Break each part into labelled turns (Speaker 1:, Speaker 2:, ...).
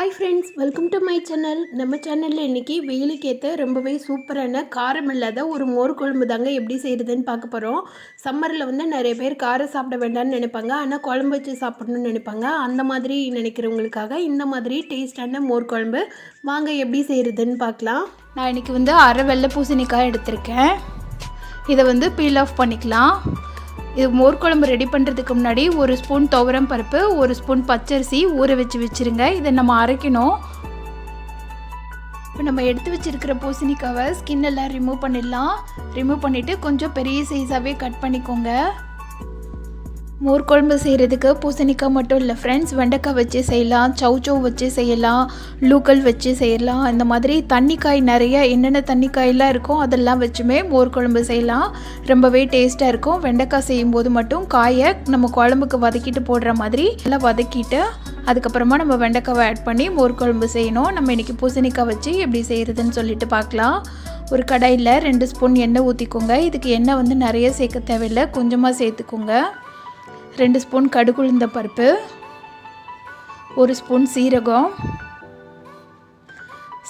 Speaker 1: Hi friends, welcome to my channel. நம்ம சேனலில் இன்றைக்கி வெயிலுக்கு ஏற்ற ரொம்பவே சூப்பரான காரம் இல்லாத ஒரு மோர் குழம்பு தாங்க எப்படி செய்கிறதுன்னு பார்க்க போகிறோம். சம்மரில் வந்து நிறைய பேர் காரம் சாப்பிட வேண்டாம்னு நினைப்பாங்க, ஆனால் குழம்பு வச்சு சாப்பிடணும்னு நினைப்பாங்க. அந்த மாதிரி நினைக்கிறவங்களுக்காக இந்த மாதிரி டேஸ்டான மோர் குழம்பு வாங்க எப்படி செய்கிறதுன்னு பார்க்கலாம்.
Speaker 2: நான் இன்றைக்கி வந்து அரை வெள்ளை பூசணிக்காய் எடுத்திருக்கேன். இதை வந்து பீல் ஆஃப் பண்ணிக்கலாம். இது மோர் குழம்பு ரெடி பண்ணுறதுக்கு முன்னாடி ஒரு ஸ்பூன் துவரம் பருப்பு, ஒரு ஸ்பூன் பச்சரிசி ஊற வச்சுருங்க. இதை நம்ம அரைக்கணும். இப்போ நம்ம எடுத்து வச்சுருக்கிற பூசணிக்காவை ஸ்கின் எல்லாம் ரிமூவ் பண்ணிடலாம். ரிமூவ் பண்ணிவிட்டு கொஞ்சம் பெரிய சைஸாகவே கட் பண்ணிக்கோங்க. மோர் குழம்பு செய்கிறதுக்கு பூசணிக்காய் மட்டும் இல்லை ஃப்ரெண்ட்ஸ், வெண்டைக்காய் வச்சு செய்யலாம், சௌச்சௌ வச்சு செய்யலாம், லூக்கல் வச்சு செய்யலாம். இந்த மாதிரி தண்ணிக்காய் நிறைய என்னென்ன தண்ணிக்காயெல்லாம் இருக்கோ அதெல்லாம் வச்சுமே மோர் குழம்பு செய்யலாம். ரொம்பவே டேஸ்ட்டாக இருக்கும். வெண்டைக்காய் செய்யும்போது மட்டும் காயை நம்ம குழம்புக்கு வதக்கிட்டு போடுற மாதிரி நல்லா வதக்கிட்டு அதுக்கப்புறமா நம்ம வெண்டைக்காவை ஆட் பண்ணி மோர் குழம்பு செய்யணும். நம்ம இன்றைக்கி பூசணிக்காய் வச்சு எப்படி செய்கிறதுன்னு சொல்லிட்டு பார்க்கலாம். ஒரு கடாயில் 2 ஸ்பூன் எண்ணெய் ஊற்றிக்கோங்க. இதுக்கு எண்ணெய் வந்து நிறைய சேர்க்க தேவையில்லை, கொஞ்சமாக சேர்த்துக்கோங்க. 2 ஸ்பூன் கடுகு உளுந்த பருப்பு, 1 ஸ்பூன்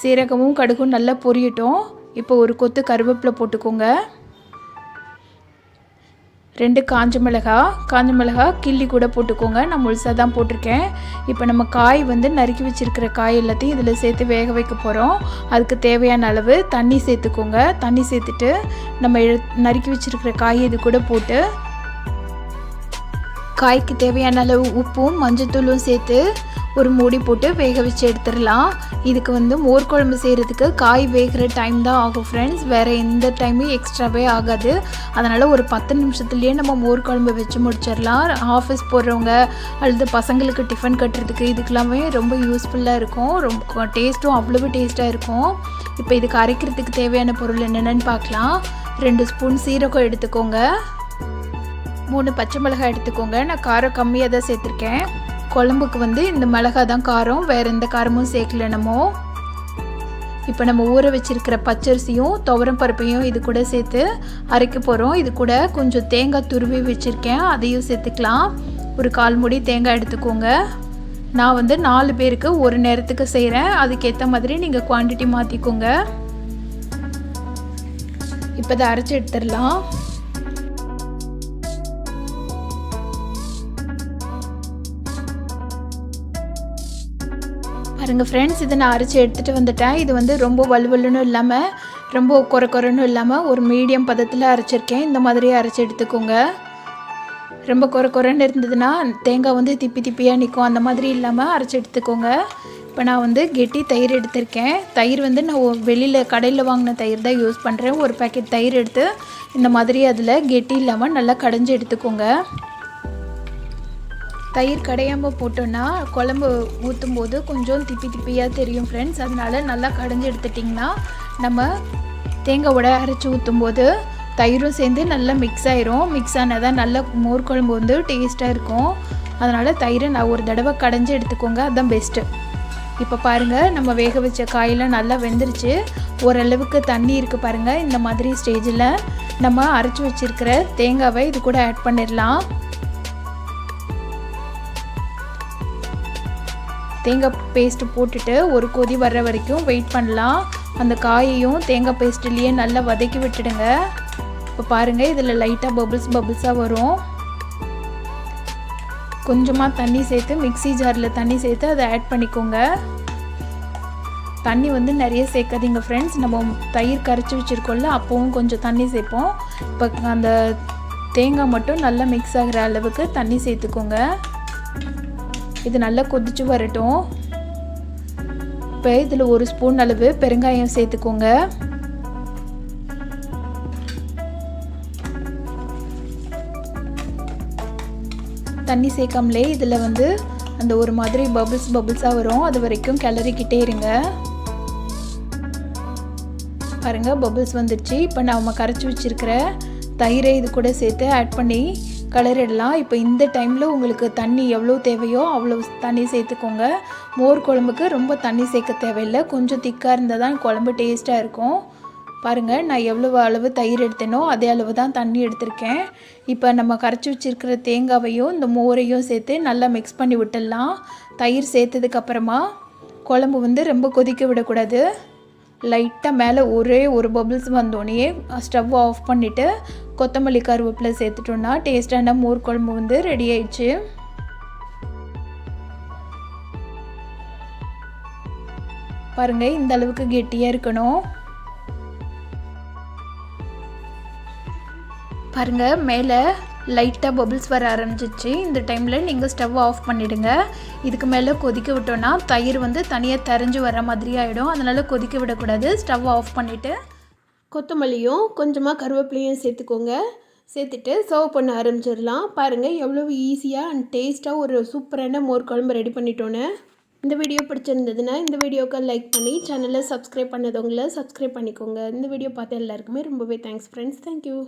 Speaker 2: சீரகமும் கடுகும் நல்லா பொரியட்டும். இப்போ ஒரு கொத்து கருவேப்பிலை போட்டுக்கோங்க. 2 காஞ்ச மிளகாய் கிள்ளி கூட போட்டுக்கோங்க. நான் முழுசாக தான் போட்டிருக்கேன். இப்போ நம்ம காய் வந்து நறுக்கி வச்சுருக்கிற காய் எல்லாத்தையும் இதில் சேர்த்து வேக வைக்க போகிறோம். அதுக்கு தேவையான அளவு தண்ணி சேர்த்துக்கோங்க. தண்ணி சேர்த்துட்டு நம்ம நறுக்கி வச்சுருக்கிற காய் இது கூட போட்டு காய்க்கு தேவையான அளவு உப்பும் மஞ்சத்தூளும் சேர்த்து ஒரு மூடி போட்டு வேக வச்சு எடுத்துடலாம். இதுக்கு வந்து மோர் குழம்பு செய்கிறதுக்கு காய் வேகிற டைம் தான் ஆகும் ஃப்ரெண்ட்ஸ், வேறு எந்த டைமும் எக்ஸ்ட்ராவே ஆகாது. அதனால் ஒரு 10 நிமிஷத்துலேயே நம்ம மோர் குழம்பு வச்சு முடிச்சிடலாம். ஆஃபீஸ் போடுறவங்க அல்லது பசங்களுக்கு டிஃபன் கட்டுறதுக்கு இதுக்கெல்லாமே ரொம்ப யூஸ்ஃபுல்லாக இருக்கும். ரொம்ப டேஸ்ட்டும் அவ்வளவு டேஸ்ட்டாக இருக்கும். இப்போ இதுக்கு அரைக்கிறதுக்கு தேவையான பொருள் என்னென்னு பார்க்கலாம். 2 ஸ்பூன் சீரகம் எடுத்துக்கோங்க. 3 பச்சை மிளகாய் எடுத்துக்கோங்க. நான் காரம் கம்மியாக தான் சேர்த்துருக்கேன். குழம்புக்கு வந்து இந்த மிளகாய் தான் காரம், வேறு எந்த காரமும் சேர்க்கல நம்ம. இப்போ நம்ம ஊற வச்சுருக்கிற பச்சரிசியும் துவரம் பருப்பையும் இது கூட சேர்த்து அரைக்க போகிறோம். இது கூட கொஞ்சம் தேங்காய் துருவி வச்சுருக்கேன், அதையும் சேர்த்துக்கலாம். ஒரு 1/4 மூடி தேங்காய் எடுத்துக்கோங்க. நான் வந்து 4 பேருக்கு ஒரு நேரத்துக்கு செய்கிறேன், அதுக்கேற்ற மாதிரி நீங்கள் குவான்டிட்டி மாற்றிக்கோங்க. இப்போ இதை அரைச்சி எடுத்துடலாம். பாருங்கள் ஃப்ரெண்ட்ஸ், இதை நான் அரைச்சி எடுத்துகிட்டு வந்துட்டேன். இது வந்து ரொம்ப வலுவலுன்னு இல்லாமல் ரொம்ப கொரன்னு இல்லாமல் ஒரு மீடியம் பதத்தில் அரைச்சிருக்கேன். இந்த மாதிரியே அரைச்சி எடுத்துக்கோங்க. ரொம்ப கொரன்னு இருந்ததுன்னா தேங்காய் வந்து திப்பியாக நிற்கும். அந்த மாதிரி இல்லாமல் அரைச்சி எடுத்துக்கோங்க. இப்போ நான் வந்து கெட்டி தயிர் எடுத்திருக்கேன். தயிர் வந்து நான் வெளியில் கடையில் வாங்கின தயிர் தான் யூஸ் பண்ணுறேன். ஒரு பேக்கெட் தயிர் எடுத்து இந்த மாதிரி அதில் கெட்டி இல்லாமல் நல்லா கடைஞ்சி எடுத்துக்கோங்க. தயிர் கடையாமல் போட்டோன்னா குழம்பு ஊற்றும் போது கொஞ்சம் திப்பியாக தெரியும் ஃப்ரெண்ட்ஸ். அதனால் நல்லா கடைஞ்சி எடுத்துட்டிங்கன்னா நம்ம தேங்காயோட அரைச்சி ஊற்றும் போது தயிரும் சேர்ந்து நல்லா மிக்ஸ் ஆயிரும். மிக்ஸ் ஆனால் தான் நல்ல மோர் குழம்பு வந்து டேஸ்ட்டாக இருக்கும். அதனால் தயிரை நான் ஒரு தடவை கடைஞ்சி எடுத்துக்கோங்க, அதுதான் பெஸ்ட்டு. இப்போ பாருங்கள், நம்ம வேக வச்ச காயெல்லாம் நல்லா வெந்துருச்சு. ஓரளவுக்கு தண்ணி இருக்குது பாருங்கள். இந்த மாதிரி ஸ்டேஜில் நம்ம அரைச்சி வச்சுருக்கிற தேங்காவை இது கூட ஆட் பண்ணிடலாம். தேங்காய் பேஸ்ட்டு போட்டுட்டு ஒரு கொதி வர்ற வரைக்கும் வெயிட் பண்ணலாம். அந்த காயையும் தேங்காய் பேஸ்ட்லேயே நல்லா வதக்கி விட்டுடுங்க. இப்போ பாருங்கள், இதில் லைட்டாக பபுள்ஸாக வரும். கொஞ்சமாக தண்ணி சேர்த்து மிக்ஸி ஜாரில் தண்ணி சேர்த்து அதை ஆட் பண்ணிக்கோங்க. தண்ணி வந்து நிறைய சேர்க்காதீங்க ஃப்ரெண்ட்ஸ். நம்ம தயிர் கரைச்சி வச்சுருக்கோம்ல, அப்போவும் கொஞ்சம் தண்ணி சேர்ப்போம். இப்போ அந்த தேங்காய் மட்டும் நல்லா மிக்ஸ் ஆகிற அளவுக்கு தண்ணி சேர்த்துக்கோங்க. இது நல்லா கொதிச்சு வரட்டும். இப்போ இதில் 1 ஸ்பூன் அளவு பெருங்காயம் சேர்த்துக்கோங்க. தண்ணி சேர்க்காமலே இதில் வந்து அந்த ஒரு மாதிரி பபுள்ஸாக வரும். அது வரைக்கும் கிளறிக்கிட்டே இருங்க. பாருங்கள், பபுள்ஸ் வந்துடுச்சு. இப்போ நம்ம கரைச்சி வச்சுருக்கிற தயிரை இது கூட சேர்த்து ஆட் பண்ணி கலரிடலாம். இப்போ இந்த டைமில் உங்களுக்கு தண்ணி எவ்வளோ தேவையோ அவ்வளோ தண்ணி சேர்த்துக்கோங்க. மோர் குழம்புக்கு ரொம்ப தண்ணி சேர்க்க தேவையில்லை, கொஞ்சம் திக்காக இருந்தால் தான் குழம்பு டேஸ்ட்டாக இருக்கும். பாருங்கள், நான் எவ்வளோ அளவு தயிர் எடுத்தேனோ அதே அளவு தான் தண்ணி எடுத்திருக்கேன். இப்போ நம்ம கரைச்சி வச்சுருக்கிற தேங்காவையும் இந்த மோரையும் சேர்த்து நல்லா மிக்ஸ் பண்ணி விட்டுடலாம். தயிர் சேர்த்ததுக்கப்புறமா குழம்பு வந்து ரொம்ப கொதிக்க விடக்கூடாது. லைட்டாக மேலே ஒரே ஒரு பபிள்ஸ் வந்தோடனே ஸ்டவ் ஆஃப் பண்ணிவிட்டு கொத்தமல்லி கருவேப்பிலை சேர்த்துட்டோன்னா டேஸ்டான மோர் குழம்பு வந்து ரெடி ஆயிடுச்சு. பாருங்கள், இந்த அளவுக்கு கெட்டியாக இருக்கணும். பாருங்கள், மேலே லைட்டாக பபிள்ஸ் வர ஆரம்பிச்சிச்சு. இந்த டைமில் நீங்கள் ஸ்டவ் ஆஃப் பண்ணிவிடுங்க. இதுக்கு மேலே கொதிக்க விட்டோன்னா தயிர் வந்து தனியாக தெரிஞ்சு வர மாதிரி ஆகிடும். அதனால் கொதிக்க விடக்கூடாது. ஸ்டவ் ஆஃப் பண்ணிவிட்டு
Speaker 1: கொத்தமல்லியும் கொஞ்சமாக கருவேப்பிலையும் சேர்த்துக்கோங்க. சேர்த்துட்டு சர்வ் பண்ண ஆரம்பிச்சிடலாம். பாருங்கள் எவ்வளோ ஈஸியாக அண்ட் டேஸ்ட்டாக ஒரு சூப்பரான மோர் குழம்பு ரெடி பண்ணிட்டோன்னு. இந்த வீடியோ பிடிச்சிருந்ததுன்னா இந்த வீடியோக்கு லைக் பண்ணி சேனலை சப்ஸ்கிரைப் பண்ணதவங்கள சப்ஸ்கிரைப் பண்ணிக்கோங்க. இந்த வீடியோ பார்த்த எல்லாருக்குமே ரொம்பவே தேங்க்ஸ் ஃப்ரெண்ட்ஸ். தேங்க்யூ.